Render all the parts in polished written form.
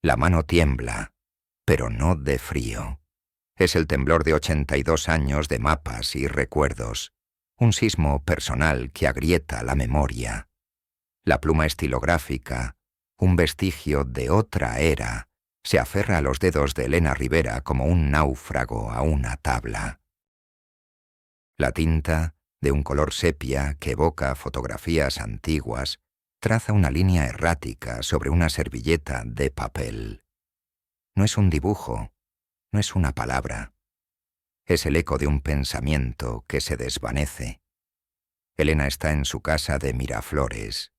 La mano tiembla, pero no de frío. Es el temblor de 82 años de mapas y recuerdos, un sismo personal que agrieta la memoria. La pluma estilográfica, un vestigio de otra era, se aferra a los dedos de Elena Rivera como un náufrago a una tabla. La tinta, de un color sepia que evoca fotografías antiguas, traza una línea errática sobre una servilleta de papel. No es un dibujo, no es una palabra. Es el eco de un pensamiento que se desvanece. Elena está en su casa de Miraflores,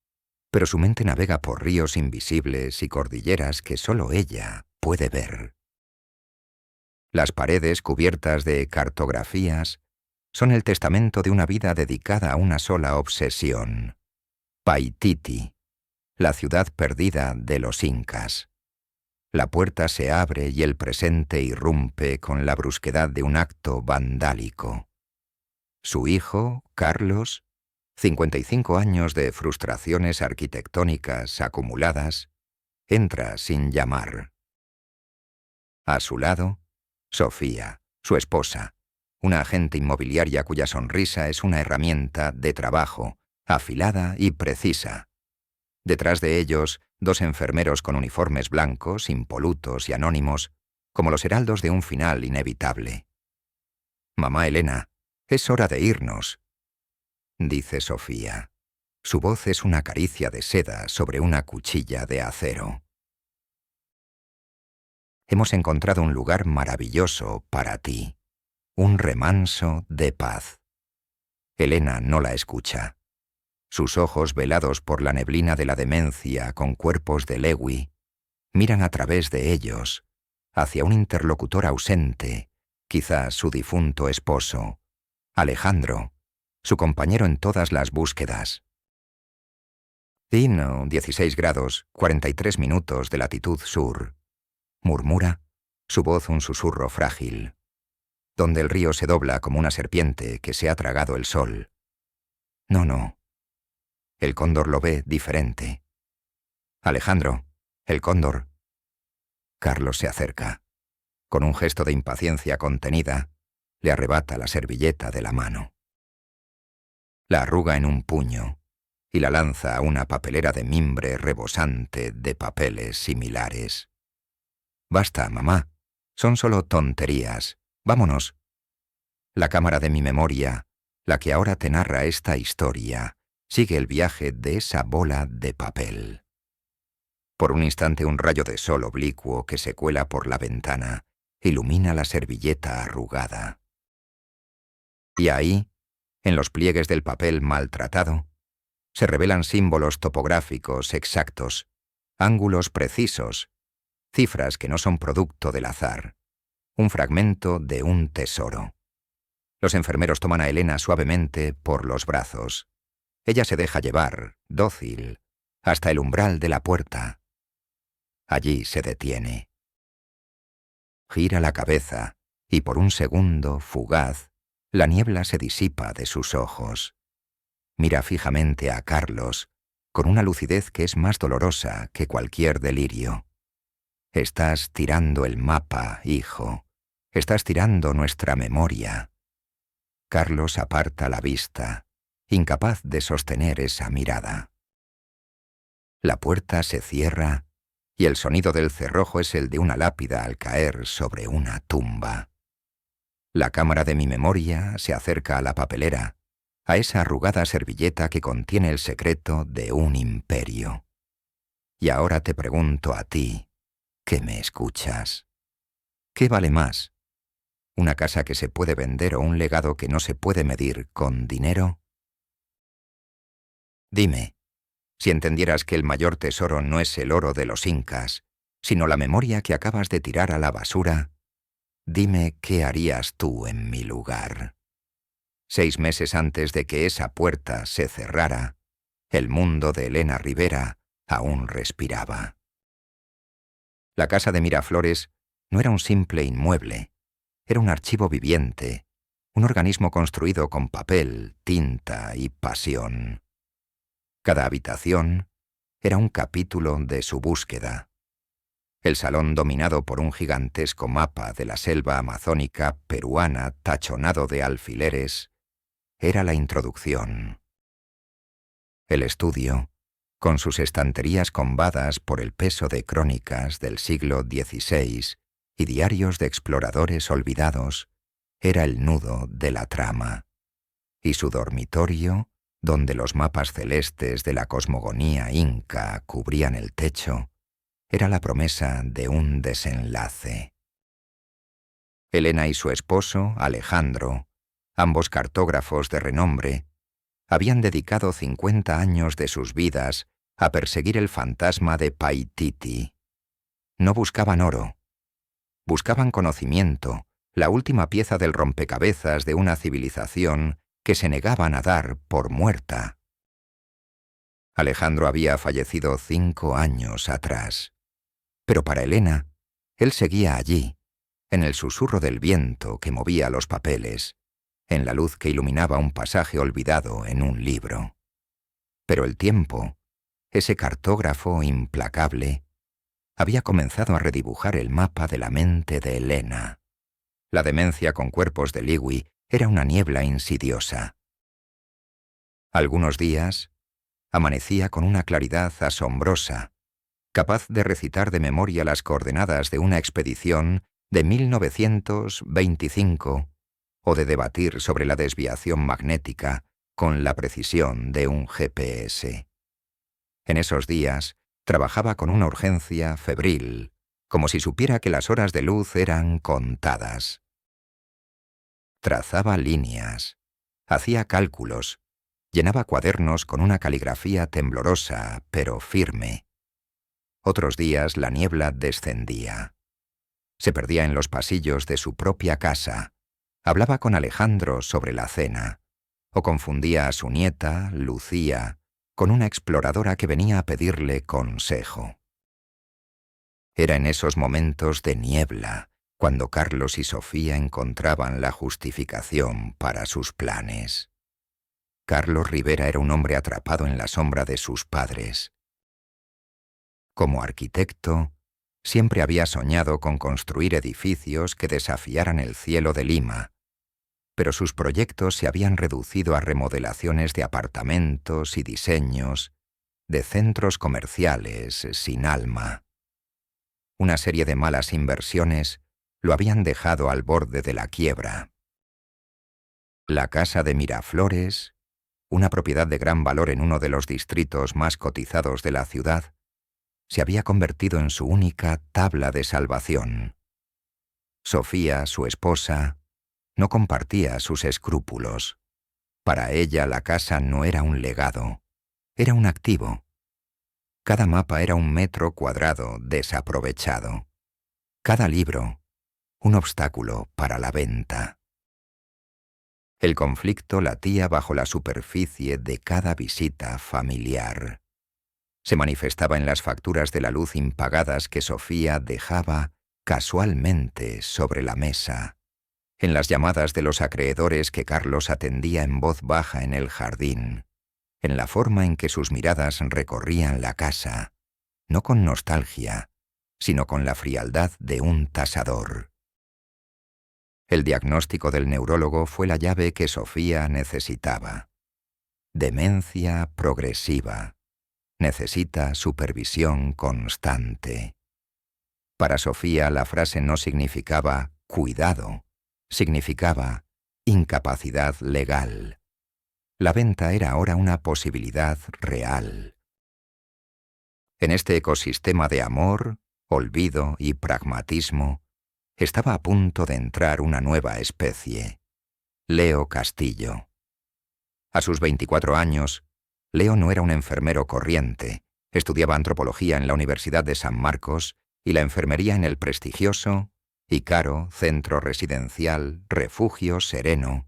pero su mente navega por ríos invisibles y cordilleras que solo ella puede ver. Las paredes cubiertas de cartografías son el testamento de una vida dedicada a una sola obsesión: Paititi, la ciudad perdida de los incas. La puerta se abre y el presente irrumpe con la brusquedad de un acto vandálico. Su hijo, Carlos, 55 años de frustraciones arquitectónicas acumuladas, entra sin llamar. A su lado, Sofía, su esposa, una agente inmobiliaria cuya sonrisa es una herramienta de trabajo, afilada y precisa. Detrás de ellos, 2 enfermeros con uniformes blancos, impolutos y anónimos, como los heraldos de un final inevitable. «Mamá Elena, es hora de irnos», dice Sofía. Su voz es una caricia de seda sobre una cuchilla de acero. «Hemos encontrado un lugar maravilloso para ti, un remanso de paz». Elena no la escucha. Sus ojos, velados por la neblina de la demencia con cuerpos de Lewy, miran a través de ellos, hacia un interlocutor ausente, quizás su difunto esposo, Alejandro, su compañero en todas las búsquedas. «Dino, 16 grados, 43 minutos de latitud sur», murmura, su voz un susurro frágil, donde el río se dobla como una serpiente que se ha tragado el sol. No. El cóndor lo ve diferente. «Alejandro, el cóndor». Carlos se acerca. Con un gesto de impaciencia contenida, le arrebata la servilleta de la mano. La arruga en un puño y la lanza a una papelera de mimbre rebosante de papeles similares. «Basta, mamá. Son solo tonterías. Vámonos». La cámara de mi memoria, la que ahora te narra esta historia, sigue el viaje de esa bola de papel. Por un instante un rayo de sol oblicuo que se cuela por la ventana ilumina la servilleta arrugada. Y ahí, en los pliegues del papel maltratado, se revelan símbolos topográficos exactos, ángulos precisos, cifras que no son producto del azar, un fragmento de un tesoro. Los enfermeros toman a Elena suavemente por los brazos. Ella se deja llevar, dócil, hasta el umbral de la puerta. Allí se detiene. Gira la cabeza y por un segundo fugaz, la niebla se disipa de sus ojos. Mira fijamente a Carlos, con una lucidez que es más dolorosa que cualquier delirio. «Estás tirando el mapa, hijo. Estás tirando nuestra memoria». Carlos aparta la vista, incapaz de sostener esa mirada. La puerta se cierra y el sonido del cerrojo es el de una lápida al caer sobre una tumba. La cámara de mi memoria se acerca a la papelera, a esa arrugada servilleta que contiene el secreto de un imperio. Y ahora te pregunto a ti, que me escuchas. ¿Qué vale más? ¿Una casa que se puede vender o un legado que no se puede medir con dinero? Dime, si entendieras que el mayor tesoro no es el oro de los incas, sino la memoria que acabas de tirar a la basura, dime qué harías tú en mi lugar. 6 meses antes de que esa puerta se cerrara, el mundo de Elena Rivera aún respiraba. La casa de Miraflores no era un simple inmueble, era un archivo viviente, un organismo construido con papel, tinta y pasión. Cada habitación era un capítulo de su búsqueda. El salón dominado por un gigantesco mapa de la selva amazónica peruana tachonado de alfileres era la introducción. El estudio, con sus estanterías combadas por el peso de crónicas del siglo XVI y diarios de exploradores olvidados, era el nudo de la trama. Y su dormitorio, donde los mapas celestes de la cosmogonía inca cubrían el techo, era la promesa de un desenlace. Elena y su esposo, Alejandro, ambos cartógrafos de renombre, habían dedicado 50 años de sus vidas a perseguir el fantasma de Paititi. No buscaban oro. Buscaban conocimiento, la última pieza del rompecabezas de una civilización que se negaban a dar por muerta. Alejandro había fallecido 5 años atrás. Pero para Elena, él seguía allí, en el susurro del viento que movía los papeles, en la luz que iluminaba un pasaje olvidado en un libro. Pero el tiempo, ese cartógrafo implacable, había comenzado a redibujar el mapa de la mente de Elena. La demencia con cuerpos de Lewy era una niebla insidiosa. Algunos días, amanecía con una claridad asombrosa, capaz de recitar de memoria las coordenadas de una expedición de 1925 o de debatir sobre la desviación magnética con la precisión de un GPS. En esos días, trabajaba con una urgencia febril, como si supiera que las horas de luz eran contadas. Trazaba líneas, hacía cálculos, llenaba cuadernos con una caligrafía temblorosa pero firme. Otros días la niebla descendía. Se perdía en los pasillos de su propia casa, hablaba con Alejandro sobre la cena, o confundía a su nieta, Lucía, con una exploradora que venía a pedirle consejo. Era en esos momentos de niebla cuando Carlos y Sofía encontraban la justificación para sus planes. Carlos Rivera era un hombre atrapado en la sombra de sus padres. Como arquitecto, siempre había soñado con construir edificios que desafiaran el cielo de Lima, pero sus proyectos se habían reducido a remodelaciones de apartamentos y diseños de centros comerciales sin alma. Una serie de malas inversiones lo habían dejado al borde de la quiebra. La casa de Miraflores, una propiedad de gran valor en uno de los distritos más cotizados de la ciudad, se había convertido en su única tabla de salvación. Sofía, su esposa, no compartía sus escrúpulos. Para ella la casa no era un legado, era un activo. Cada mapa era un metro cuadrado desaprovechado. Cada libro, un obstáculo para la venta. El conflicto latía bajo la superficie de cada visita familiar. Se manifestaba en las facturas de la luz impagadas que Sofía dejaba casualmente sobre la mesa, en las llamadas de los acreedores que Carlos atendía en voz baja en el jardín, en la forma en que sus miradas recorrían la casa, no con nostalgia, sino con la frialdad de un tasador. El diagnóstico del neurólogo fue la llave que Sofía necesitaba. Demencia progresiva. Necesita supervisión constante. Para Sofía la frase no significaba cuidado, significaba incapacidad legal. La venta era ahora una posibilidad real. En este ecosistema de amor, olvido y pragmatismo, estaba a punto de entrar una nueva especie, Leo Castillo. A sus 24 años, Leo no era un enfermero corriente, estudiaba antropología en la Universidad de San Marcos y la enfermería en el prestigioso y caro centro residencial Refugio Sereno.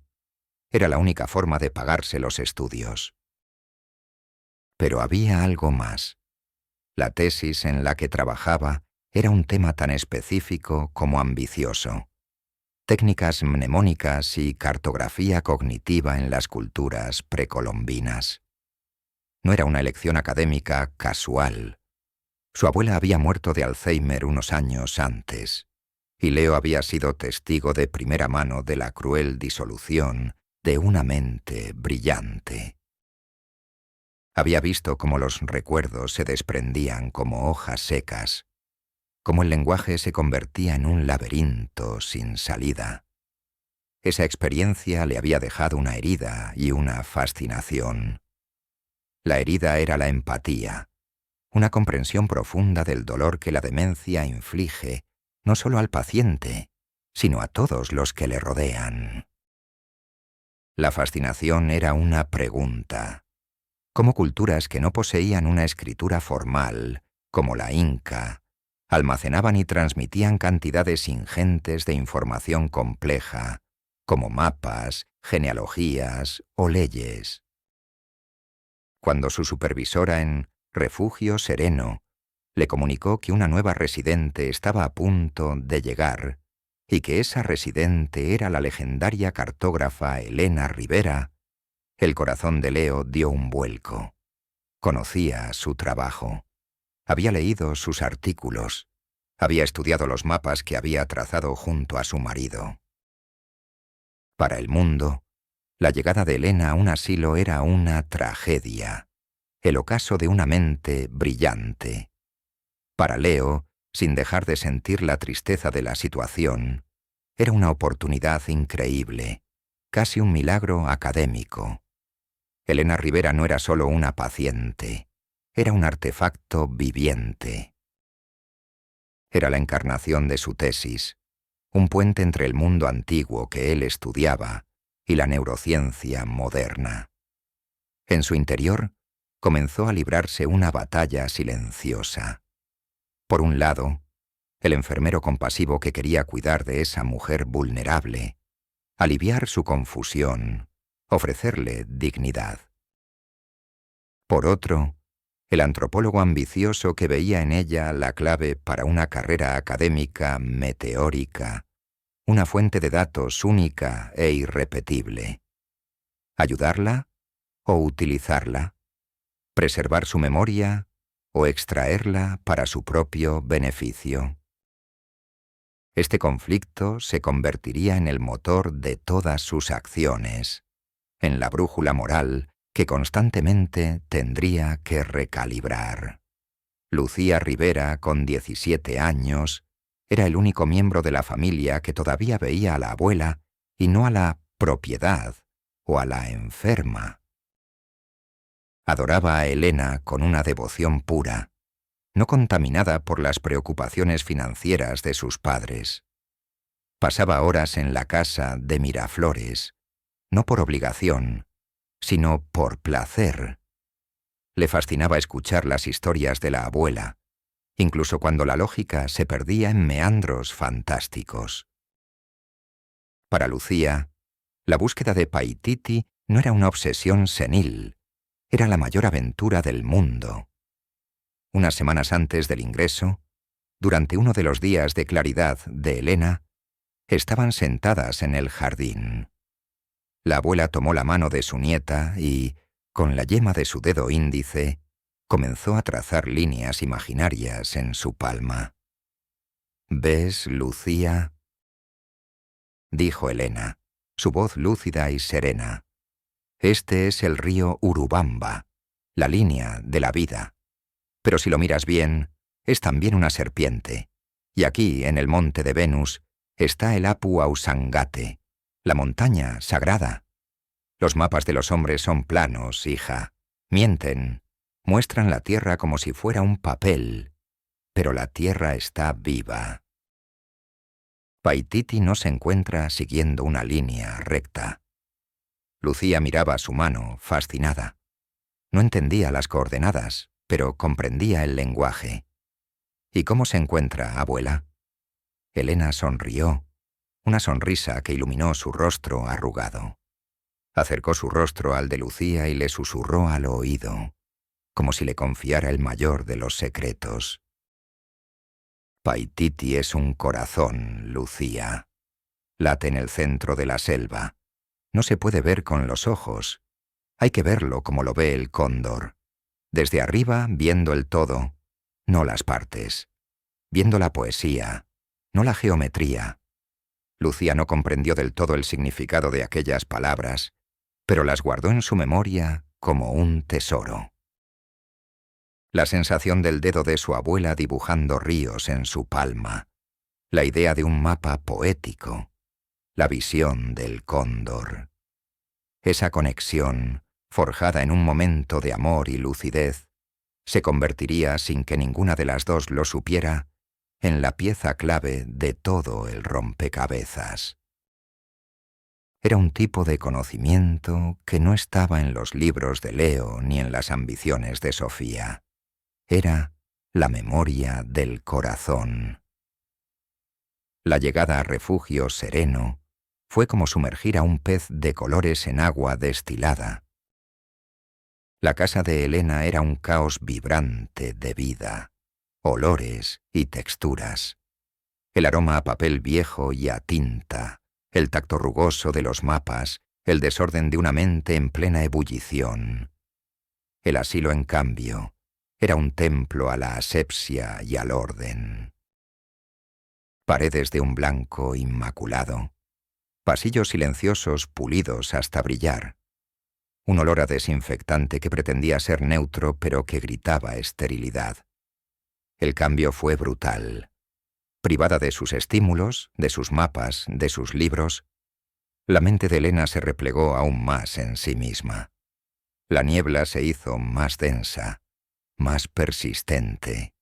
Era la única forma de pagarse los estudios. Pero había algo más. La tesis en la que trabajaba era un tema tan específico como ambicioso. Técnicas mnemónicas y cartografía cognitiva en las culturas precolombinas. No era una elección académica casual. Su abuela había muerto de Alzheimer unos años antes, y Leo había sido testigo de primera mano de la cruel disolución de una mente brillante. Había visto cómo los recuerdos se desprendían como hojas secas, cómo el lenguaje se convertía en un laberinto sin salida. Esa experiencia le había dejado una herida y una fascinación. La herida era la empatía, una comprensión profunda del dolor que la demencia inflige no solo al paciente, sino a todos los que le rodean. La fascinación era una pregunta. ¿Cómo culturas que no poseían una escritura formal, como la inca, almacenaban y transmitían cantidades ingentes de información compleja, como mapas, genealogías o leyes? Cuando su supervisora en Refugio Sereno le comunicó que una nueva residente estaba a punto de llegar y que esa residente era la legendaria cartógrafa Elena Rivera, el corazón de Leo dio un vuelco. Conocía su trabajo. Había leído sus artículos. Había estudiado los mapas que había trazado junto a su marido. Para el mundo, la llegada de Elena a un asilo era una tragedia, el ocaso de una mente brillante. Para Leo, sin dejar de sentir la tristeza de la situación, era una oportunidad increíble, casi un milagro académico. Elena Rivera no era solo una paciente, era un artefacto viviente. Era la encarnación de su tesis, un puente entre el mundo antiguo que él estudiaba y la neurociencia moderna. En su interior comenzó a librarse una batalla silenciosa. Por un lado, el enfermero compasivo que quería cuidar de esa mujer vulnerable, aliviar su confusión, ofrecerle dignidad. Por otro, el antropólogo ambicioso que veía en ella la clave para una carrera académica meteórica, una fuente de datos única e irrepetible. ¿Ayudarla o utilizarla? ¿Preservar su memoria o extraerla para su propio beneficio? Este conflicto se convertiría en el motor de todas sus acciones, en la brújula moral que constantemente tendría que recalibrar. Lucía Rivera, con 17 años, era el único miembro de la familia que todavía veía a la abuela y no a la propiedad o a la enferma. Adoraba a Elena con una devoción pura, no contaminada por las preocupaciones financieras de sus padres. Pasaba horas en la casa de Miraflores, no por obligación, sino por placer. Le fascinaba escuchar las historias de la abuela, incluso cuando la lógica se perdía en meandros fantásticos. Para Lucía, la búsqueda de Paititi no era una obsesión senil, era la mayor aventura del mundo. Unas semanas antes del ingreso, durante uno de los días de claridad de Elena, estaban sentadas en el jardín. La abuela tomó la mano de su nieta y, con la yema de su dedo índice, comenzó a trazar líneas imaginarias en su palma. «¿Ves, Lucía?», dijo Elena, su voz lúcida y serena. «Este es el río Urubamba, la línea de la vida. Pero si lo miras bien, es también una serpiente. Y aquí, en el monte de Venus, está el Apu Ausangate, la montaña sagrada. Los mapas de los hombres son planos, hija. Mienten. Muestran la tierra como si fuera un papel. Pero la tierra está viva. Paititi no se encuentra siguiendo una línea recta». Lucía miraba su mano, fascinada. No entendía las coordenadas, pero comprendía el lenguaje. «¿Y cómo se encuentra, abuela?». Elena sonrió, una sonrisa que iluminó su rostro arrugado. Acercó su rostro al de Lucía y le susurró al oído, como si le confiara el mayor de los secretos. «Paititi es un corazón, Lucía. Late en el centro de la selva. No se puede ver con los ojos. Hay que verlo como lo ve el cóndor. Desde arriba, viendo el todo. no las partes. Viendo la poesía, no la geometría. Lucía no comprendió del todo el significado de aquellas palabras, pero las guardó en su memoria como un tesoro. La sensación del dedo de su abuela dibujando ríos en su palma, la idea de un mapa poético, la visión del cóndor. Esa conexión, forjada en un momento de amor y lucidez, se convertiría, sin que ninguna de las dos lo supiera, en la pieza clave de todo el rompecabezas. Era un tipo de conocimiento que no estaba en los libros de Leo ni en las ambiciones de Sofía. Era la memoria del corazón. La llegada a refugio sereno fue como sumergir a un pez de colores en agua destilada. La casa de Elena era un caos vibrante de vida, olores y texturas. El aroma a papel viejo y a tinta, el tacto rugoso de los mapas, el desorden de una mente en plena ebullición. El asilo, en cambio, era un templo a la asepsia y al orden. Paredes de un blanco inmaculado, pasillos silenciosos pulidos hasta brillar, un olor a desinfectante que pretendía ser neutro pero que gritaba esterilidad. El cambio fue brutal. Privada de sus estímulos, de sus mapas, de sus libros, la mente de Elena se replegó aún más en sí misma. La niebla se hizo más densa, más persistente.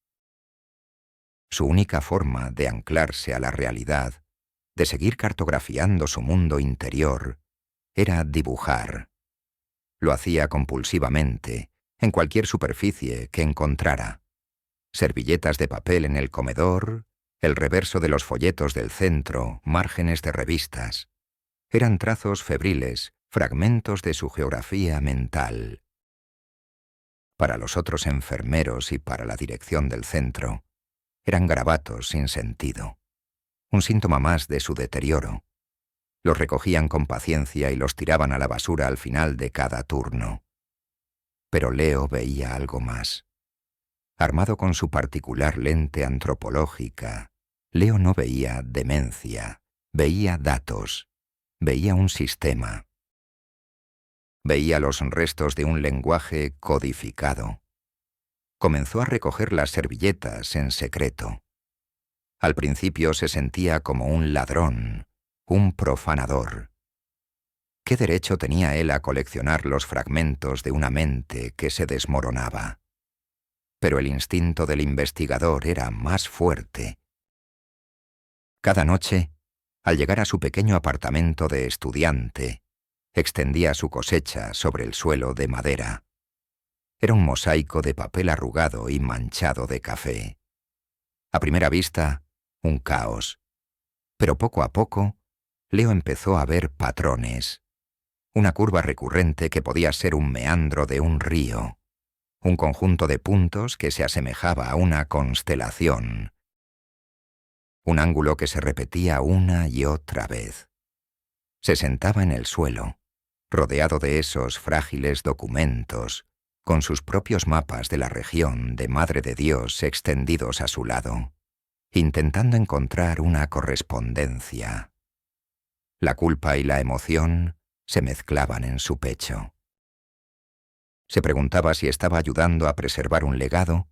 Su única forma de anclarse a la realidad, de seguir cartografiando su mundo interior, era dibujar. Lo hacía compulsivamente, en cualquier superficie que encontrara. Servilletas de papel en el comedor, el reverso de los folletos del centro, márgenes de revistas. Eran trazos febriles, fragmentos de su geografía mental. Para los otros enfermeros y para la dirección del centro, eran garabatos sin sentido, un síntoma más de su deterioro. Los recogían con paciencia y los tiraban a la basura al final de cada turno. Pero Leo veía algo más. Armado con su particular lente antropológica, Leo no veía demencia, veía datos, veía un sistema. Veía los restos de un lenguaje codificado. Comenzó a recoger las servilletas en secreto. Al principio se sentía como un ladrón, un profanador. ¿Qué derecho tenía él a coleccionar los fragmentos de una mente que se desmoronaba? Pero el instinto del investigador era más fuerte. Cada noche, al llegar a su pequeño apartamento de estudiante, extendía su cosecha sobre el suelo de madera. Era un mosaico de papel arrugado y manchado de café. A primera vista, un caos. Pero poco a poco, Leo empezó a ver patrones. Una curva recurrente que podía ser un meandro de un río. Un conjunto de puntos que se asemejaba a una constelación. Un ángulo que se repetía una y otra vez. Se sentaba en el suelo, rodeado de esos frágiles documentos, con sus propios mapas de la región de Madre de Dios extendidos a su lado, intentando encontrar una correspondencia. La culpa y la emoción se mezclaban en su pecho. Se preguntaba si estaba ayudando a preservar un legado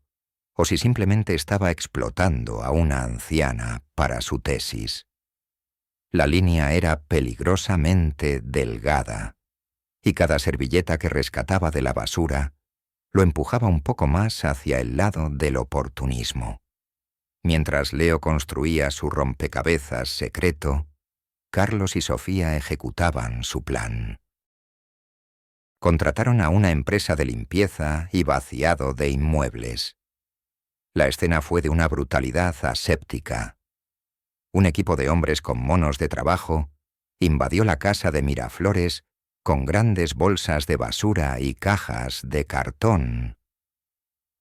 o si simplemente estaba explotando a una anciana para su tesis. La línea era peligrosamente delgada, y cada servilleta que rescataba de la basura lo empujaba un poco más hacia el lado del oportunismo. Mientras Leo construía su rompecabezas secreto, Carlos y Sofía ejecutaban su plan. Contrataron a una empresa de limpieza y vaciado de inmuebles. La escena fue de una brutalidad aséptica. Un equipo de hombres con monos de trabajo invadió la casa de Miraflores con grandes bolsas de basura y cajas de cartón.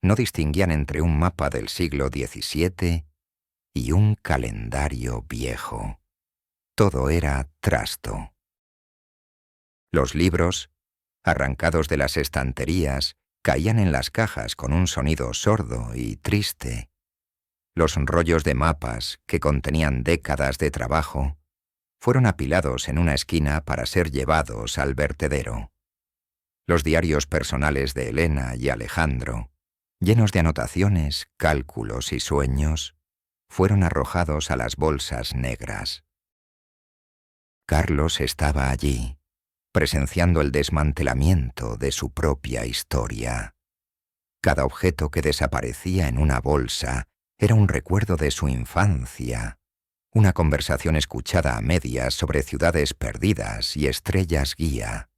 No distinguían entre un mapa del siglo XVII y un calendario viejo. Todo era trasto. Los libros, arrancados de las estanterías caían en las cajas con un sonido sordo y triste. Los rollos de mapas, que contenían décadas de trabajo, fueron apilados en una esquina para ser llevados al vertedero. Los diarios personales de Elena y Alejandro, llenos de anotaciones, cálculos y sueños, fueron arrojados a las bolsas negras. Carlos estaba allí, presenciando el desmantelamiento de su propia historia. Cada objeto que desaparecía en una bolsa era un recuerdo de su infancia, una conversación escuchada a medias sobre ciudades perdidas y estrellas guía.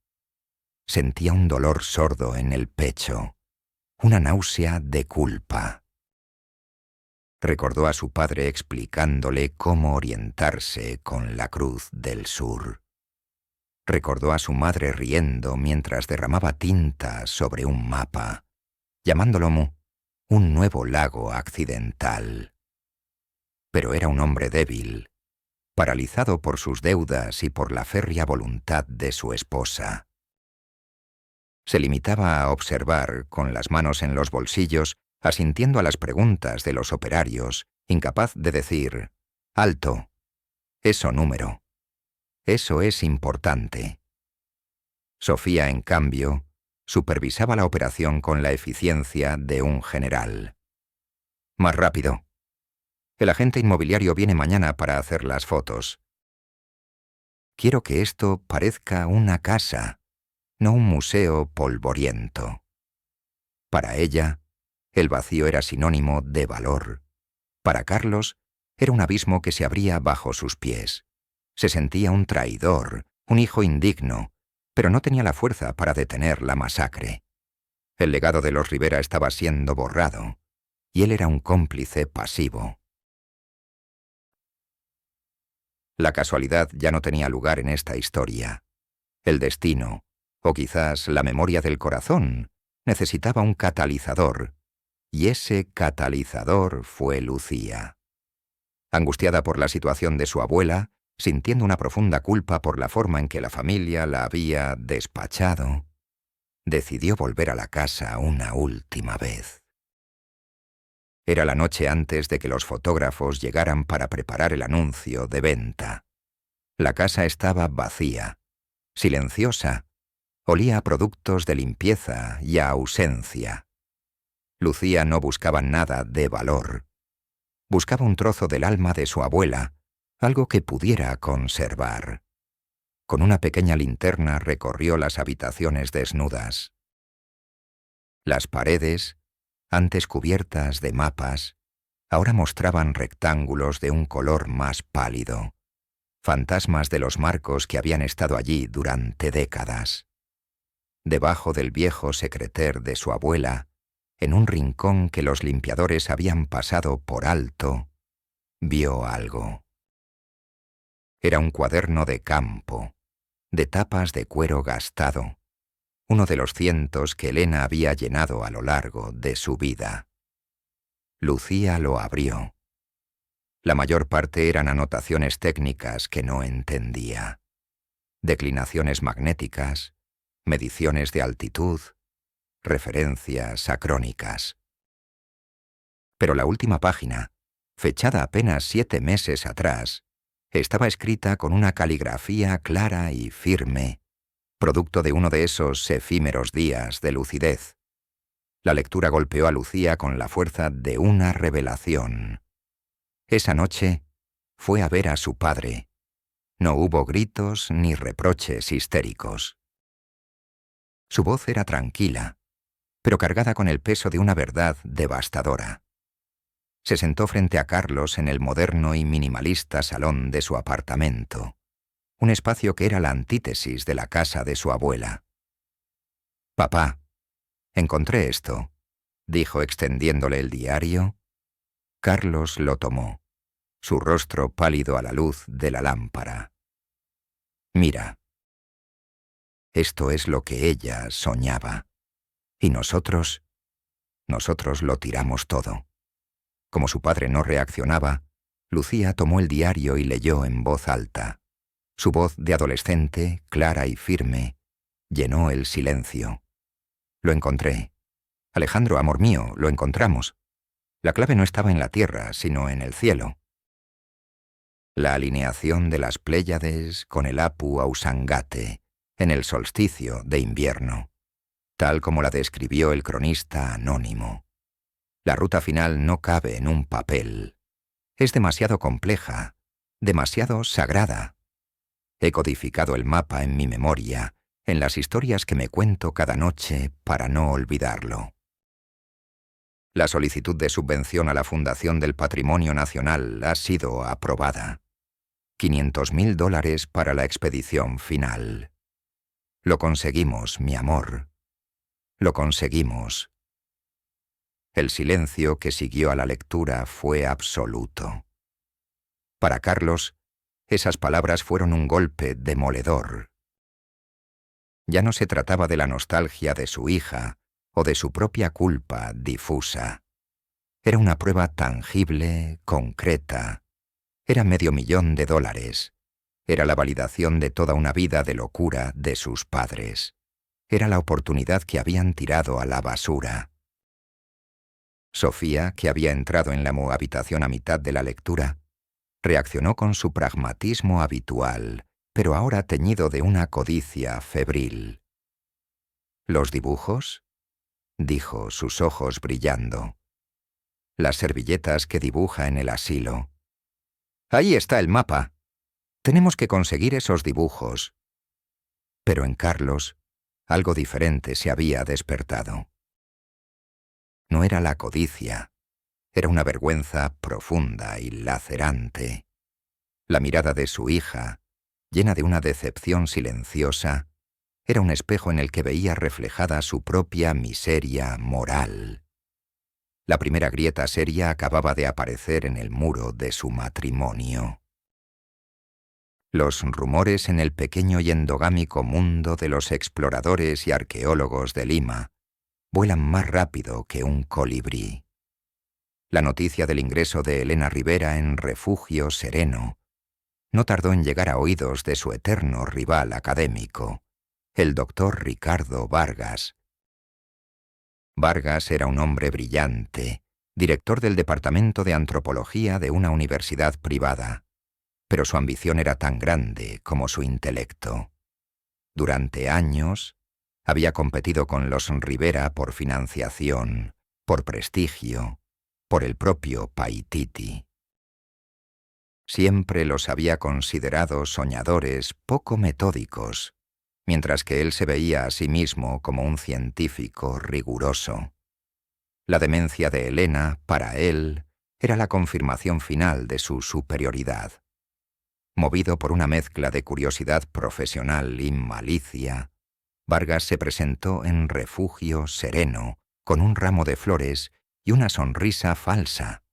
Sentía un dolor sordo en el pecho, una náusea de culpa. Recordó a su padre explicándole cómo orientarse con la Cruz del Sur. Recordó a su madre riendo mientras derramaba tinta sobre un mapa, llamándolo un nuevo lago accidental. Pero era un hombre débil, paralizado por sus deudas y por la férrea voluntad de su esposa. Se limitaba a observar, con las manos en los bolsillos, asintiendo a las preguntas de los operarios, incapaz de decir: «Alto, eso número. Eso es importante». Sofía, en cambio, supervisaba la operación con la eficiencia de un general. «Más rápido. El agente inmobiliario viene mañana para hacer las fotos. Quiero que esto parezca una casa, no un museo polvoriento». Para ella, el vacío era sinónimo de valor. Para Carlos, era un abismo que se abría bajo sus pies. Se sentía un traidor, un hijo indigno, pero no tenía la fuerza para detener la masacre. El legado de los Rivera estaba siendo borrado, y él era un cómplice pasivo. La casualidad ya no tenía lugar en esta historia. El destino, o quizás la memoria del corazón, necesitaba un catalizador, y ese catalizador fue Lucía. Angustiada por la situación de su abuela, sintiendo una profunda culpa por la forma en que la familia la había despachado, decidió volver a la casa una última vez. Era la noche antes de que los fotógrafos llegaran para preparar el anuncio de venta. La casa estaba vacía, silenciosa, olía a productos de limpieza y a ausencia. Lucía no buscaba nada de valor. Buscaba un trozo del alma de su abuela, algo que pudiera conservar. Con una pequeña linterna recorrió las habitaciones desnudas. Las paredes, antes cubiertas de mapas, ahora mostraban rectángulos de un color más pálido, fantasmas de los marcos que habían estado allí durante décadas. Debajo del viejo secreter de su abuela, en un rincón que los limpiadores habían pasado por alto, vio algo. Era un cuaderno de campo, de tapas de cuero gastado, uno de los cientos que Elena había llenado a lo largo de su vida. Lucía lo abrió. La mayor parte eran anotaciones técnicas que no entendía. Declinaciones magnéticas, mediciones de altitud, referencias acrónicas. Pero la última página, fechada apenas 7 meses atrás, estaba escrita con una caligrafía clara y firme, producto de uno de esos efímeros días de lucidez. La lectura golpeó a Lucía con la fuerza de una revelación. Esa noche fue a ver a su padre. No hubo gritos ni reproches histéricos. Su voz era tranquila, pero cargada con el peso de una verdad devastadora. Se sentó frente a Carlos en el moderno y minimalista salón de su apartamento, un espacio que era la antítesis de la casa de su abuela. «Papá, encontré esto», dijo extendiéndole el diario. Carlos lo tomó, su rostro pálido a la luz de la lámpara. «Mira, esto es lo que ella soñaba. Y nosotros lo tiramos todo». Como su padre no reaccionaba, Lucía tomó el diario y leyó en voz alta. Su voz de adolescente, clara y firme, llenó el silencio. «Lo encontré. Alejandro, amor mío, lo encontramos. La clave no estaba en la tierra, sino en el cielo. La alineación de las Pléyades con el Apu Ausangate, en el solsticio de invierno, tal como la describió el cronista anónimo. La ruta final no cabe en un papel. Es demasiado compleja, demasiado sagrada. He codificado el mapa en mi memoria, en las historias que me cuento cada noche para no olvidarlo. La solicitud de subvención a la Fundación del Patrimonio Nacional ha sido aprobada. $500.000 para la expedición final. Lo conseguimos, mi amor. Lo conseguimos. El silencio que siguió a la lectura fue absoluto. Para Carlos, esas palabras fueron un golpe demoledor. Ya no se trataba de la nostalgia de su hija o de su propia culpa difusa. Era una prueba tangible, concreta. Era $500.000. Era la validación de toda una vida de locura de sus padres. Era la oportunidad que habían tirado a la basura. Sofía, que había entrado en la habitación a mitad de la lectura, reaccionó con su pragmatismo habitual, pero ahora teñido de una codicia febril. ¿Los dibujos?, dijo, sus ojos brillando. Las servilletas que dibuja en el asilo. Ahí está el mapa. Tenemos que conseguir esos dibujos. Pero en Carlos, algo diferente se había despertado. No era la codicia, era una vergüenza profunda y lacerante. La mirada de su hija, llena de una decepción silenciosa, era un espejo en el que veía reflejada su propia miseria moral. La primera grieta seria acababa de aparecer en el muro de su matrimonio. Los rumores en el pequeño y endogámico mundo de los exploradores y arqueólogos de Lima vuelan más rápido que un colibrí. La noticia del ingreso de Elena Rivera en Refugio Sereno no tardó en llegar a oídos de su eterno rival académico, el doctor Ricardo Vargas. Vargas era un hombre brillante, director del Departamento de Antropología de una universidad privada, pero su ambición era tan grande como su intelecto. Durante años, había competido con los Rivera por financiación, por prestigio, por el propio Paititi. Siempre los había considerado soñadores poco metódicos, mientras que él se veía a sí mismo como un científico riguroso. La demencia de Elena, para él, era la confirmación final de su superioridad. Movido por una mezcla de curiosidad profesional y malicia, Vargas se presentó en Refugio Sereno, con un ramo de flores y una sonrisa falsa.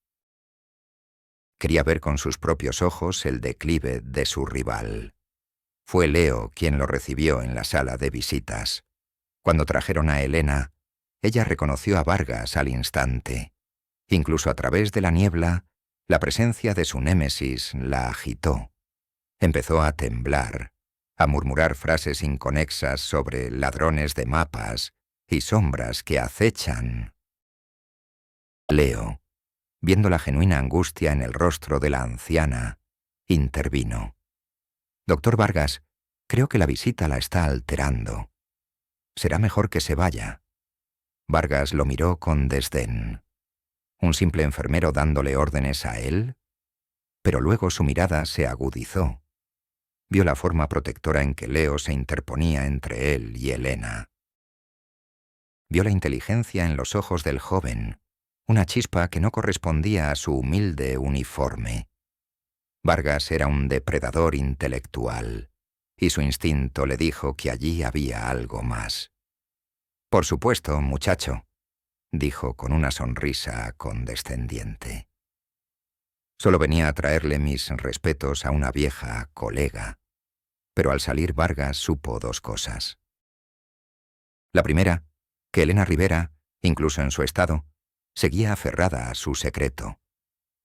Quería ver con sus propios ojos el declive de su rival. Fue Leo quien lo recibió en la sala de visitas. Cuando trajeron a Elena, ella reconoció a Vargas al instante. Incluso a través de la niebla, la presencia de su némesis la agitó. Empezó a temblar, a murmurar frases inconexas sobre ladrones de mapas y sombras que acechan. Leo, viendo la genuina angustia en el rostro de la anciana, intervino. «Doctor Vargas, creo que la visita la está alterando. Será mejor que se vaya». Vargas lo miró con desdén. ¿Un simple enfermero dándole órdenes a él? Pero luego su mirada se agudizó. Vio la forma protectora en que Leo se interponía entre él y Elena. Vio la inteligencia en los ojos del joven, una chispa que no correspondía a su humilde uniforme. Vargas era un depredador intelectual, y su instinto le dijo que allí había algo más. «Por supuesto, muchacho», dijo con una sonrisa condescendiente. Solo venía a traerle mis respetos a una vieja colega, pero al salir Vargas supo dos cosas. La primera, que Elena Rivera, incluso en su estado, seguía aferrada a su secreto.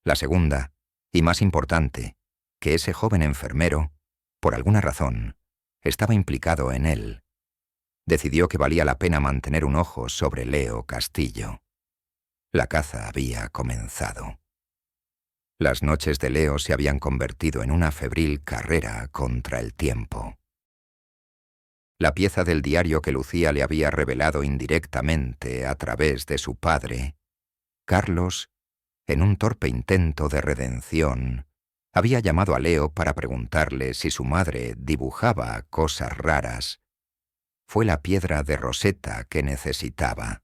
La segunda, y más importante, que ese joven enfermero, por alguna razón, estaba implicado en él. decidió que valía la pena mantener un ojo sobre Leo Castillo. La caza había comenzado. Las noches de Leo se habían convertido en una febril carrera contra el tiempo. La pieza del diario que Lucía le había revelado indirectamente a través de su padre, Carlos, en un torpe intento de redención, había llamado a Leo para preguntarle si su madre dibujaba cosas raras. Fue la piedra de Rosetta que necesitaba.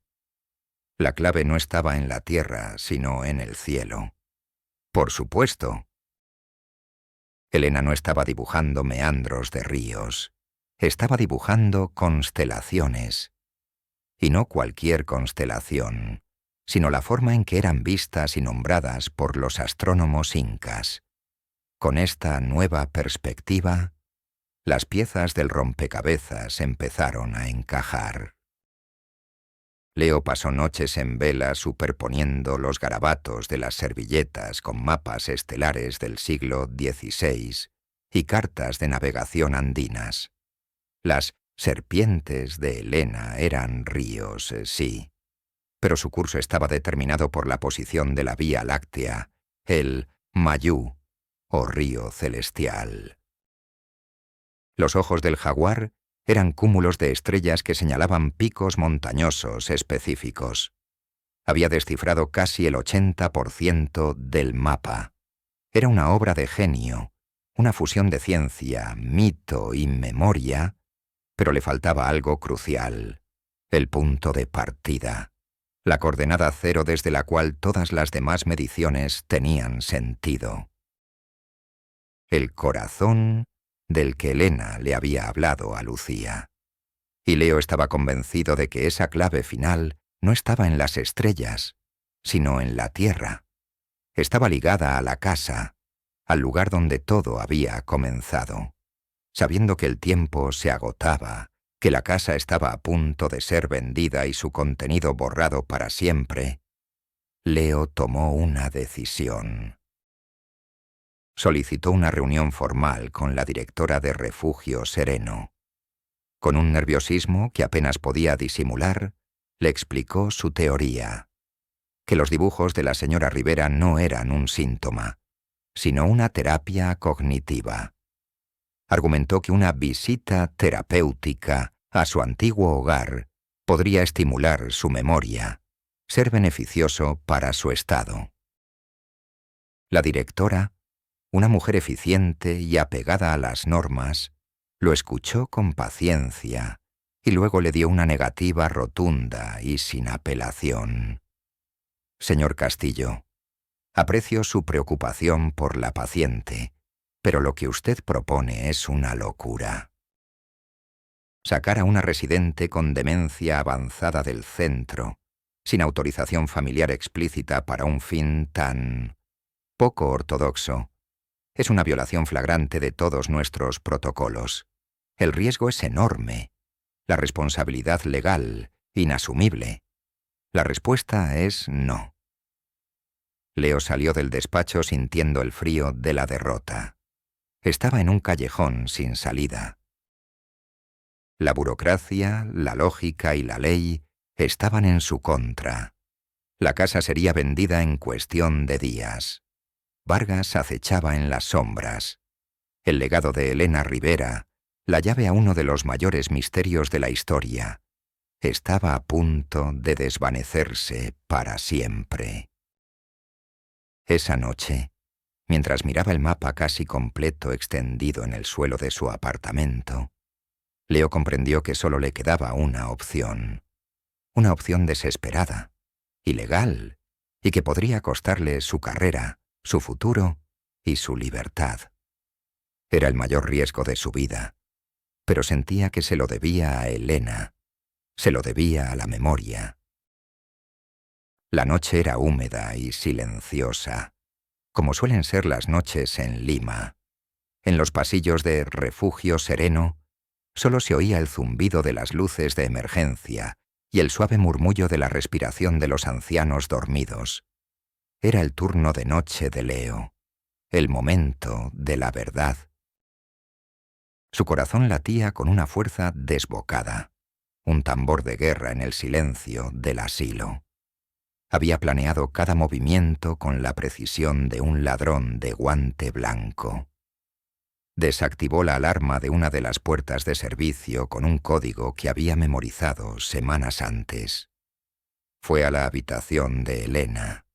La clave no estaba en la tierra, sino en el cielo. Por supuesto. Elena no estaba dibujando meandros de ríos. Estaba dibujando constelaciones. Y no cualquier constelación, sino la forma en que eran vistas y nombradas por los astrónomos incas. Con esta nueva perspectiva, las piezas del rompecabezas empezaron a encajar. Leo pasó noches en vela superponiendo los garabatos de las servilletas con mapas estelares del siglo XVI y cartas de navegación andinas. Las serpientes de Elena eran ríos, sí, pero su curso estaba determinado por la posición de la Vía Láctea, el Mayú, o río celestial. Los ojos del jaguar eran cúmulos de estrellas que señalaban picos montañosos específicos. Había descifrado casi el 80% del mapa. Era una obra de genio, una fusión de ciencia, mito y memoria, pero le faltaba algo crucial, el punto de partida, la coordenada cero desde la cual todas las demás mediciones tenían sentido. El corazón del que Elena le había hablado a Lucía. Y Leo estaba convencido de que esa clave final no estaba en las estrellas, sino en la tierra. Estaba ligada a la casa, al lugar donde todo había comenzado. Sabiendo que el tiempo se agotaba, que la casa estaba a punto de ser vendida y su contenido borrado para siempre, Leo tomó una decisión. Solicitó una reunión formal con la directora de Refugio Sereno. Con un nerviosismo que apenas podía disimular, le explicó su teoría, que los dibujos de la señora Rivera no eran un síntoma, sino una terapia cognitiva. Argumentó que una visita terapéutica a su antiguo hogar podría estimular su memoria, ser beneficioso para su estado. La directora, una mujer eficiente y apegada a las normas, lo escuchó con paciencia y luego le dio una negativa rotunda y sin apelación. Señor Castillo, aprecio su preocupación por la paciente, pero lo que usted propone es una locura. Sacar a una residente con demencia avanzada del centro, sin autorización familiar explícita para un fin tan poco ortodoxo, es una violación flagrante de todos nuestros protocolos. El riesgo es enorme, la responsabilidad legal inasumible. La respuesta es no. Leo salió del despacho sintiendo el frío de la derrota. Estaba en un callejón sin salida. La burocracia, la lógica y la ley estaban en su contra. La casa sería vendida en cuestión de días. Vargas acechaba en las sombras. El legado de Elena Rivera, la llave a uno de los mayores misterios de la historia, estaba a punto de desvanecerse para siempre. Esa noche, mientras miraba el mapa casi completo extendido en el suelo de su apartamento, Leo comprendió que solo le quedaba una opción desesperada, ilegal, y que podría costarle su carrera, su futuro y su libertad. Era el mayor riesgo de su vida, pero sentía que se lo debía a Elena, se lo debía a la memoria. La noche era húmeda y silenciosa, como suelen ser las noches en Lima. En los pasillos de Refugio Sereno solo se oía el zumbido de las luces de emergencia y el suave murmullo de la respiración de los ancianos dormidos. Era el turno de noche de Leo, el momento de la verdad. Su corazón latía con una fuerza desbocada. un tambor de guerra en el silencio del asilo. Había planeado cada movimiento con la precisión de un ladrón de guante blanco. Desactivó la alarma de una de las puertas de servicio con un código que había memorizado semanas antes. Fue a la habitación de Elena.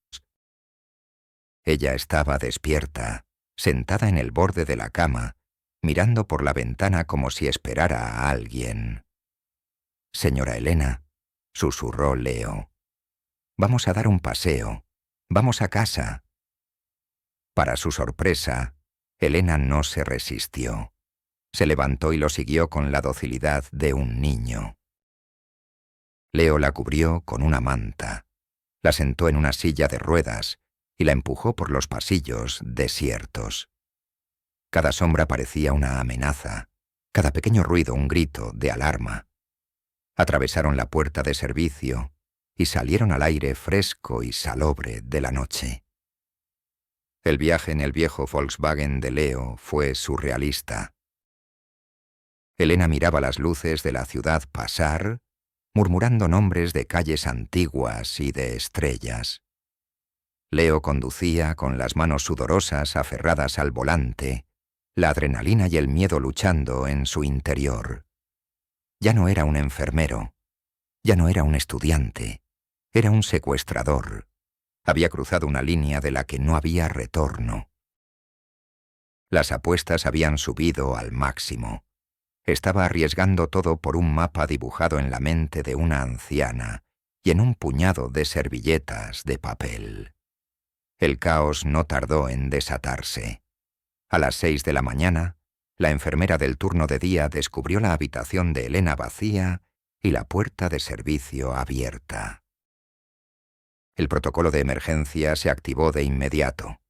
Ella estaba despierta, sentada en el borde de la cama, mirando por la ventana como si esperara a alguien. «Señora Elena», susurró Leo, «vamos a dar un paseo. Vamos a casa». Para su sorpresa, Elena no se resistió. Se levantó y lo siguió con la docilidad de un niño. Leo la cubrió con una manta, la sentó en una silla de ruedas y la empujó por los pasillos desiertos. Cada sombra parecía una amenaza, cada pequeño ruido un grito de alarma. Atravesaron la puerta de servicio y salieron al aire fresco y salobre de la noche. El viaje en el viejo Volkswagen de Leo fue surrealista. Elena miraba las luces de la ciudad pasar, murmurando nombres de calles antiguas y de estrellas. Leo conducía con las manos sudorosas aferradas al volante, la adrenalina y el miedo luchando en su interior. Ya no era un enfermero, ya no era un estudiante, era un secuestrador. Había cruzado una línea de la que no había retorno. Las apuestas habían subido al máximo. Estaba arriesgando todo por un mapa dibujado en la mente de una anciana y en un puñado de servilletas de papel. El caos no tardó en desatarse. A las 6 de la mañana, la enfermera del turno de día descubrió la habitación de Elena vacía y la puerta de servicio abierta. El protocolo de emergencia se activó de inmediato.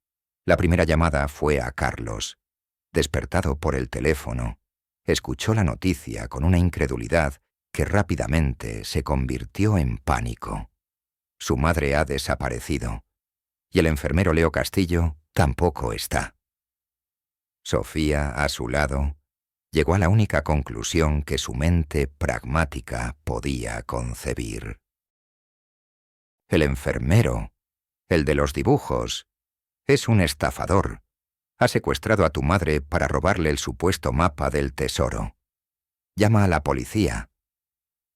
La primera llamada fue a Carlos. Despertado por el teléfono, escuchó la noticia con una incredulidad que rápidamente se convirtió en pánico. Su madre ha desaparecido, y el enfermero Leo Castillo tampoco está. Sofía, a su lado, llegó a la única conclusión que su mente pragmática podía concebir. El enfermero, el de los dibujos, es un estafador. Ha secuestrado a tu madre para robarle el supuesto mapa del tesoro. Llama a la policía.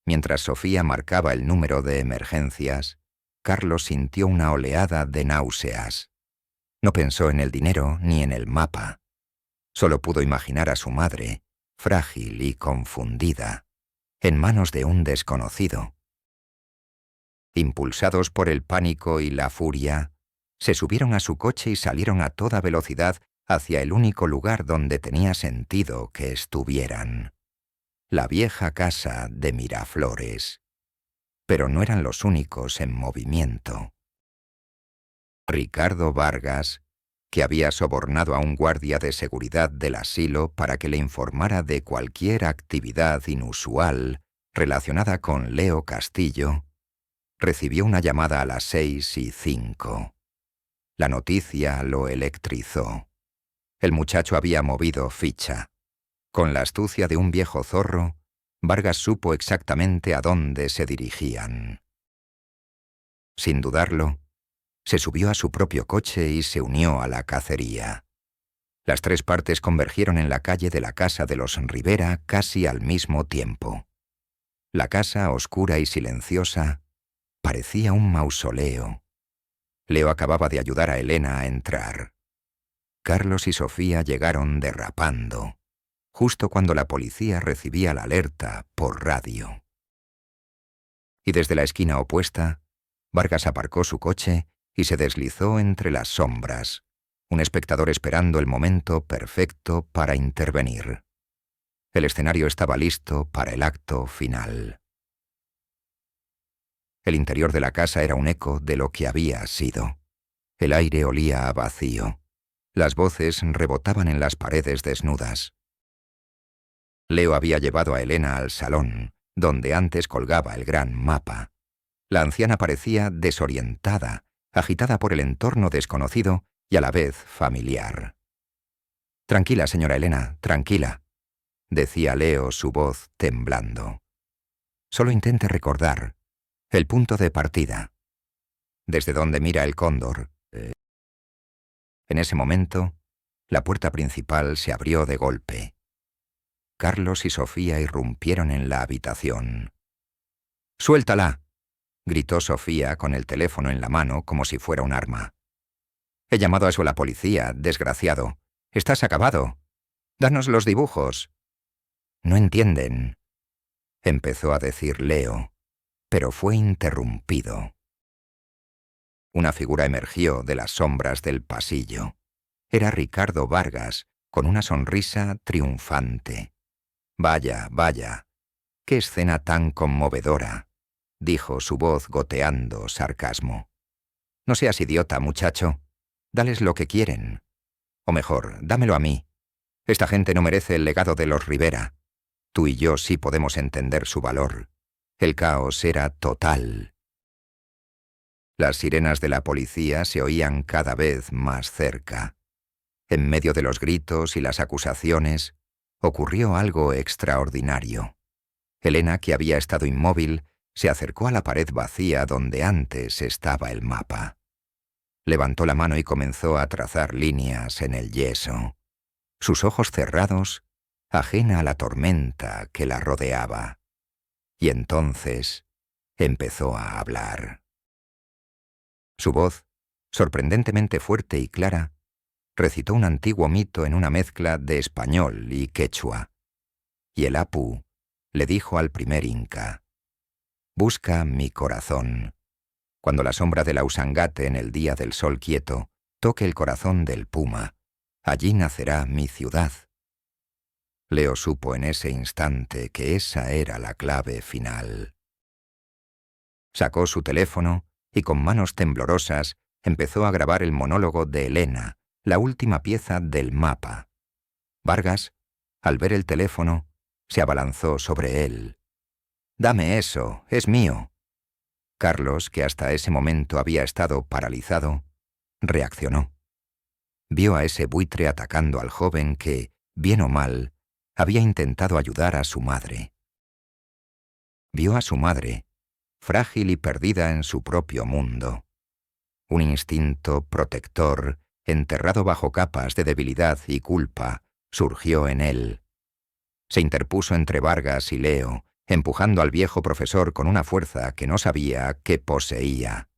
Mientras Sofía marcaba el número de emergencias, Carlos sintió una oleada de náuseas. No pensó en el dinero ni en el mapa. Solo pudo imaginar a su madre, frágil y confundida, en manos de un desconocido. Impulsados por el pánico y la furia, se subieron a su coche y salieron a toda velocidad hacia el único lugar donde tenía sentido que estuvieran: la vieja casa de Miraflores. Pero no eran los únicos en movimiento. Ricardo Vargas, que había sobornado a un guardia de seguridad del asilo para que le informara de cualquier actividad inusual relacionada con Leo Castillo, recibió una llamada a las 6:05. La noticia lo electrizó. El muchacho había movido ficha. Con la astucia de un viejo zorro, Vargas supo exactamente a dónde se dirigían. Sin dudarlo, se subió a su propio coche y se unió a la cacería. Las tres partes convergieron en la calle de la casa de los Rivera casi al mismo tiempo. La casa, oscura y silenciosa, parecía un mausoleo. Leo acababa de ayudar a Elena a entrar. Carlos y Sofía llegaron derrapando, justo cuando la policía recibía la alerta por radio. Y desde la esquina opuesta, Vargas aparcó su coche y se deslizó entre las sombras, un espectador esperando el momento perfecto para intervenir. El escenario estaba listo para el acto final. El interior de la casa era un eco de lo que había sido. El aire olía a vacío. Las voces rebotaban en las paredes desnudas. Leo había llevado a Elena al salón, donde antes colgaba el gran mapa. La anciana parecía desorientada, agitada por el entorno desconocido y a la vez familiar. «Tranquila, señora Elena, tranquila», decía Leo, su voz temblando. Solo intente recordar el punto de partida. Desde donde mira el cóndor. En ese momento, la puerta principal se abrió de golpe. Carlos y Sofía irrumpieron en la habitación. «¡Suéltala!», gritó Sofía con el teléfono en la mano como si fuera un arma. «He llamado a eso a la policía, desgraciado. Estás acabado. Danos los dibujos». «No entienden», empezó a decir Leo, pero fue interrumpido. Una figura emergió de las sombras del pasillo. Era Ricardo Vargas, con una sonrisa triunfante. «Vaya, vaya, qué escena tan conmovedora», dijo su voz goteando sarcasmo. «No seas idiota, muchacho. Dales lo que quieren. O mejor, dámelo a mí. Esta gente no merece el legado de los Rivera. Tú y yo sí podemos entender su valor. El caos era total». Las sirenas de la policía se oían cada vez más cerca. En medio de los gritos y las acusaciones, ocurrió algo extraordinario. Elena, que había estado inmóvil, se acercó a la pared vacía donde antes estaba el mapa. Levantó la mano y comenzó a trazar líneas en el yeso. Sus ojos cerrados, ajena a la tormenta que la rodeaba. Y entonces empezó a hablar. Su voz, sorprendentemente fuerte y clara, recitó un antiguo mito en una mezcla de español y quechua. Y el Apu le dijo al primer inca: «Busca mi corazón. Cuando la sombra del Ausangate en el día del sol quieto toque el corazón del puma, allí nacerá mi ciudad». Leo supo en ese instante que esa era la clave final. Sacó su teléfono y con manos temblorosas empezó a grabar el monólogo de Elena, la última pieza del mapa. Vargas, al ver el teléfono, se abalanzó sobre él. «Dame eso, es mío». Carlos, que hasta ese momento había estado paralizado, reaccionó. Vio a ese buitre atacando al joven que, bien o mal, había intentado ayudar a su madre. Vio a su madre, frágil y perdida en su propio mundo. Un instinto protector, enterrado bajo capas de debilidad y culpa, surgió en él. Se interpuso entre Vargas y Leo, empujando al viejo profesor con una fuerza que no sabía que poseía.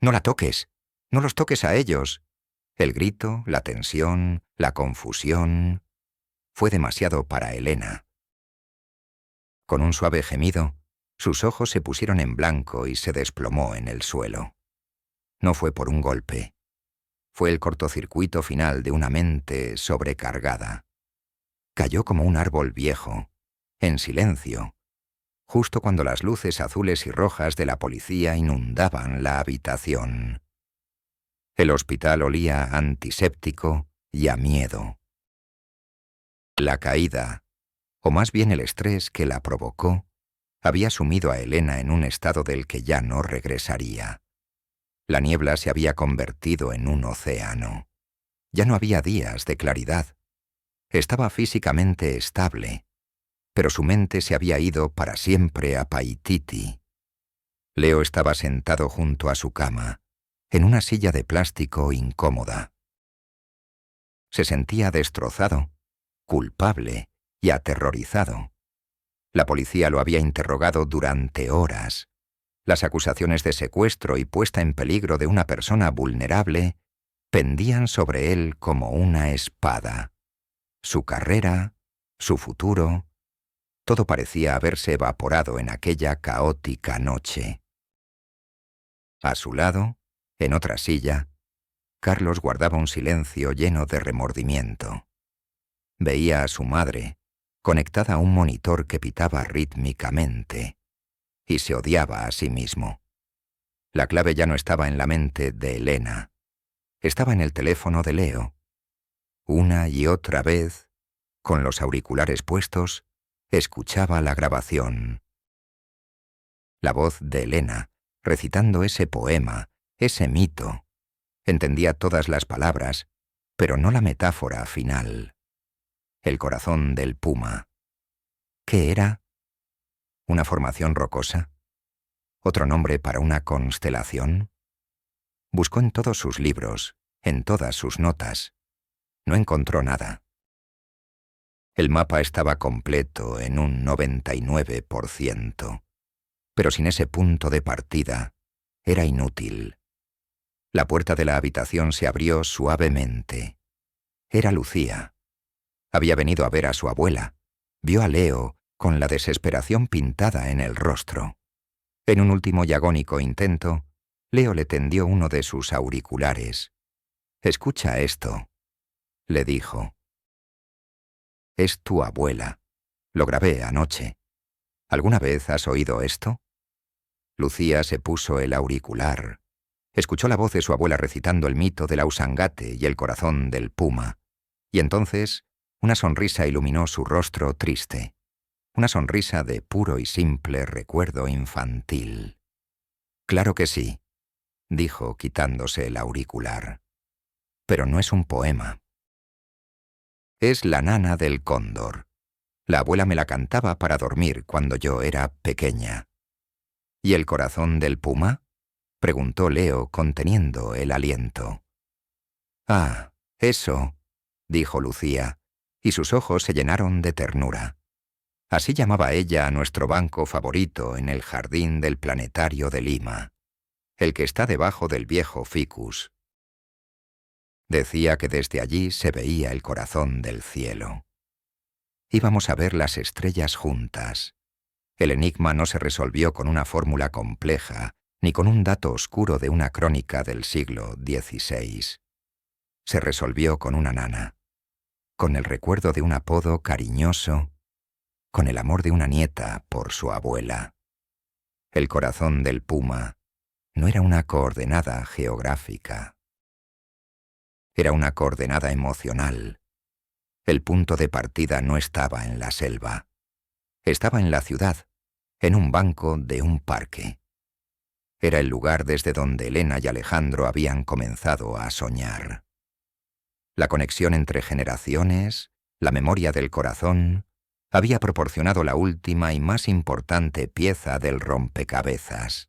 «No la toques, no los toques a ellos». El grito, la tensión, la confusión, fue demasiado para Elena. Con un suave gemido, sus ojos se pusieron en blanco y se desplomó en el suelo. No fue por un golpe. Fue el cortocircuito final de una mente sobrecargada. Cayó como un árbol viejo, en silencio, justo cuando las luces azules y rojas de la policía inundaban la habitación. El hospital olía a antiséptico y a miedo. La caída, o más bien el estrés que la provocó, había sumido a Elena en un estado del que ya no regresaría. La niebla se había convertido en un océano. Ya no había días de claridad. Estaba físicamente estable, pero su mente se había ido para siempre a Paititi. Leo estaba sentado junto a su cama, en una silla de plástico incómoda. Se sentía destrozado, culpable y aterrorizado. La policía lo había interrogado durante horas. Las acusaciones de secuestro y puesta en peligro de una persona vulnerable pendían sobre él como una espada. Su carrera, su futuro, todo parecía haberse evaporado en aquella caótica noche. A su lado, en otra silla, Carlos guardaba un silencio lleno de remordimiento. Veía a su madre, conectada a un monitor que pitaba rítmicamente, y se odiaba a sí mismo. La clave ya no estaba en la mente de Elena, estaba en el teléfono de Leo. Una y otra vez, con los auriculares puestos, escuchaba la grabación. La voz de Elena, recitando ese poema, ese mito. Entendía todas las palabras, pero no la metáfora final. El corazón del puma. ¿Qué era? ¿Una formación rocosa? ¿Otro nombre para una constelación? Buscó en todos sus libros, en todas sus notas. No encontró nada. El mapa estaba completo en un 99%, pero sin ese punto de partida, era inútil. La puerta de la habitación se abrió suavemente. Era Lucía. Había venido a ver a su abuela. Vio a Leo con la desesperación pintada en el rostro. En un último y agónico intento, Leo le tendió uno de sus auriculares. «Escucha esto», le dijo. «Es tu abuela. Lo grabé anoche. ¿Alguna vez has oído esto?» Lucía se puso el auricular. Escuchó la voz de su abuela recitando el mito del Ausangate y el corazón del puma. Y entonces una sonrisa iluminó su rostro triste. Una sonrisa de puro y simple recuerdo infantil. «Claro que sí», dijo quitándose el auricular. «Pero no es un poema. Es La nana del cóndor. La abuela me la cantaba para dormir cuando yo era pequeña». «¿Y el corazón del puma?», preguntó Leo conteniendo el aliento. «Ah, eso», dijo Lucía, y sus ojos se llenaron de ternura. Así llamaba ella a nuestro banco favorito en el jardín del Planetario de Lima, el que está debajo del viejo ficus. Decía que desde allí se veía el corazón del cielo. Íbamos a ver las estrellas juntas. El enigma no se resolvió con una fórmula compleja, ni con un dato oscuro de una crónica del siglo XVI. Se resolvió con una nana, con el recuerdo de un apodo cariñoso, con el amor de una nieta por su abuela. El corazón del puma no era una coordenada geográfica. Era una coordenada emocional. El punto de partida no estaba en la selva. Estaba en la ciudad, en un banco de un parque. Era el lugar desde donde Elena y Alejandro habían comenzado a soñar. La conexión entre generaciones, la memoria del corazón, había proporcionado la última y más importante pieza del rompecabezas.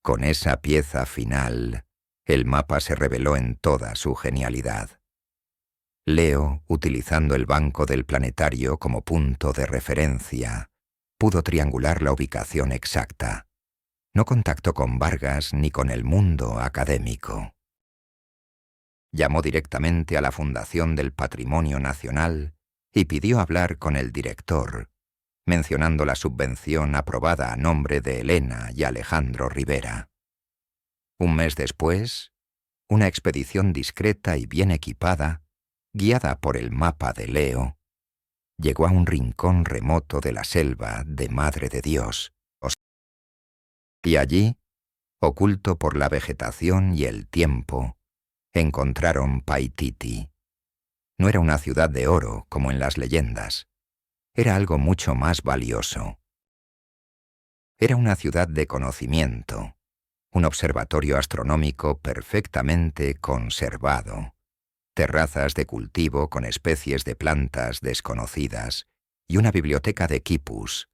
Con esa pieza final, el mapa se reveló en toda su genialidad. Leo, utilizando el banco del planetario como punto de referencia, pudo triangular la ubicación exacta. No contactó con Vargas ni con el mundo académico. Llamó directamente a la Fundación del Patrimonio Nacional y pidió hablar con el director, mencionando la subvención aprobada a nombre de Elena y Alejandro Rivera. Un mes después, una expedición discreta y bien equipada, guiada por el mapa de Leo, llegó a un rincón remoto de la selva de Madre de Dios, y allí, oculto por la vegetación y el tiempo, encontraron Paititi. No era una ciudad de oro como en las leyendas. Era algo mucho más valioso. Era una ciudad de conocimiento, un observatorio astronómico perfectamente conservado, terrazas de cultivo con especies de plantas desconocidas y una biblioteca de quipus,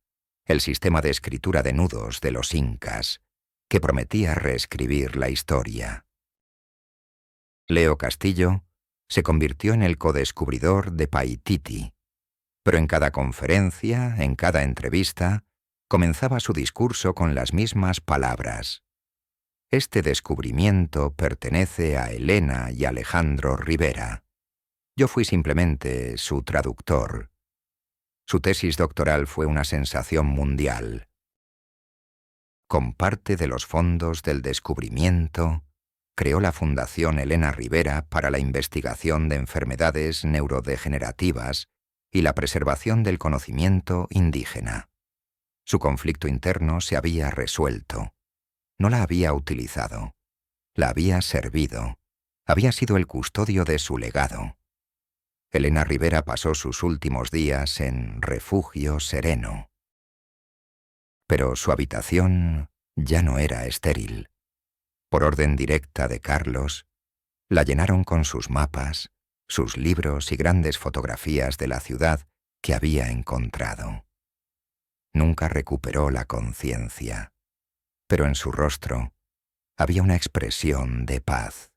el sistema de escritura de nudos de los incas, que prometía reescribir la historia. Leo Castillo se convirtió en el codescubridor de Paititi, pero en cada conferencia, en cada entrevista, comenzaba su discurso con las mismas palabras. Este descubrimiento pertenece a Elena y Alejandro Rivera. Yo fui simplemente su traductor. Su tesis doctoral fue una sensación mundial. Con parte de los fondos del descubrimiento, creó la Fundación Elena Rivera para la investigación de enfermedades neurodegenerativas y la preservación del conocimiento indígena. Su conflicto interno se había resuelto. No la había utilizado. La había servido. Había sido el custodio de su legado. Elena Rivera pasó sus últimos días en refugio sereno. Pero su habitación ya no era estéril. Por orden directa de Carlos, la llenaron con sus mapas, sus libros y grandes fotografías de la ciudad que había encontrado. Nunca recuperó la conciencia, pero en su rostro había una expresión de paz.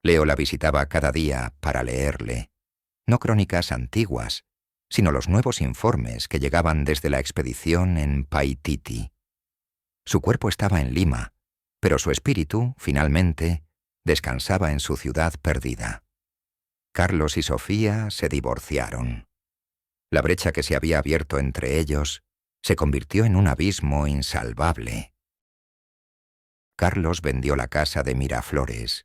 Leo la visitaba cada día para leerle, no crónicas antiguas, sino los nuevos informes que llegaban desde la expedición en Paititi. Su cuerpo estaba en Lima, pero su espíritu, finalmente, descansaba en su ciudad perdida. Carlos y Sofía se divorciaron. La brecha que se había abierto entre ellos se convirtió en un abismo insalvable. Carlos vendió la casa de Miraflores,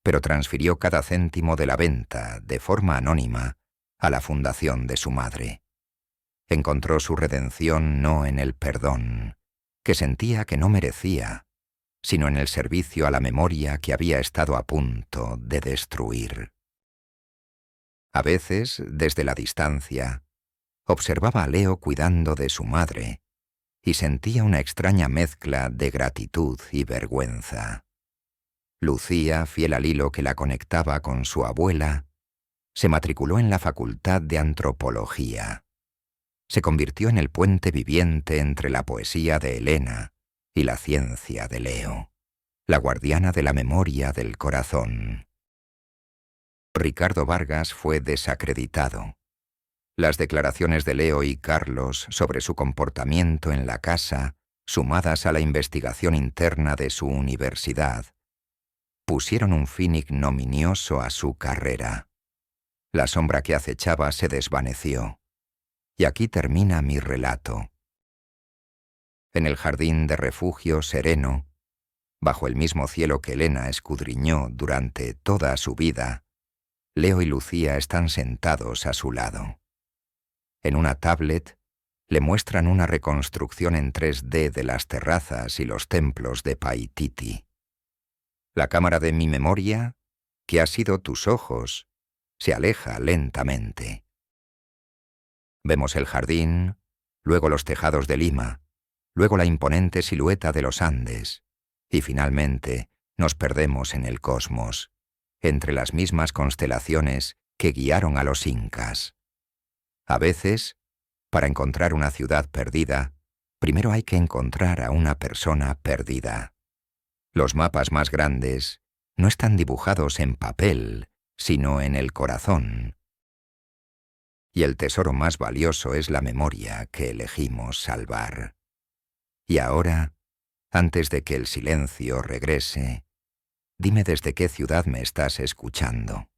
pero transfirió cada céntimo de la venta, de forma anónima, a la fundación de su madre. Encontró su redención no en el perdón, que sentía que no merecía, sino en el servicio a la memoria que había estado a punto de destruir. A veces, desde la distancia, observaba a Leo cuidando de su madre y sentía una extraña mezcla de gratitud y vergüenza. Lucía, fiel al hilo que la conectaba con su abuela, se matriculó en la Facultad de Antropología. Se convirtió en el puente viviente entre la poesía de Elena y la ciencia de Leo, la guardiana de la memoria del corazón. Ricardo Vargas fue desacreditado. Las declaraciones de Leo y Carlos sobre su comportamiento en la casa, sumadas a la investigación interna de su universidad, pusieron un fin ignominioso a su carrera. La sombra que acechaba se desvaneció. Y aquí termina mi relato. En el jardín de refugio sereno, bajo el mismo cielo que Elena escudriñó durante toda su vida, Leo y Lucía están sentados a su lado. En una tablet le muestran una reconstrucción en 3D de las terrazas y los templos de Paititi. La cámara de mi memoria, que ha sido tus ojos, se aleja lentamente. Vemos el jardín, luego los tejados de Lima, luego la imponente silueta de los Andes, y finalmente nos perdemos en el cosmos, entre las mismas constelaciones que guiaron a los incas. A veces, para encontrar una ciudad perdida, primero hay que encontrar a una persona perdida. Los mapas más grandes no están dibujados en papel, sino en el corazón. Y el tesoro más valioso es la memoria que elegimos salvar. Y ahora, antes de que el silencio regrese, dime desde qué ciudad me estás escuchando.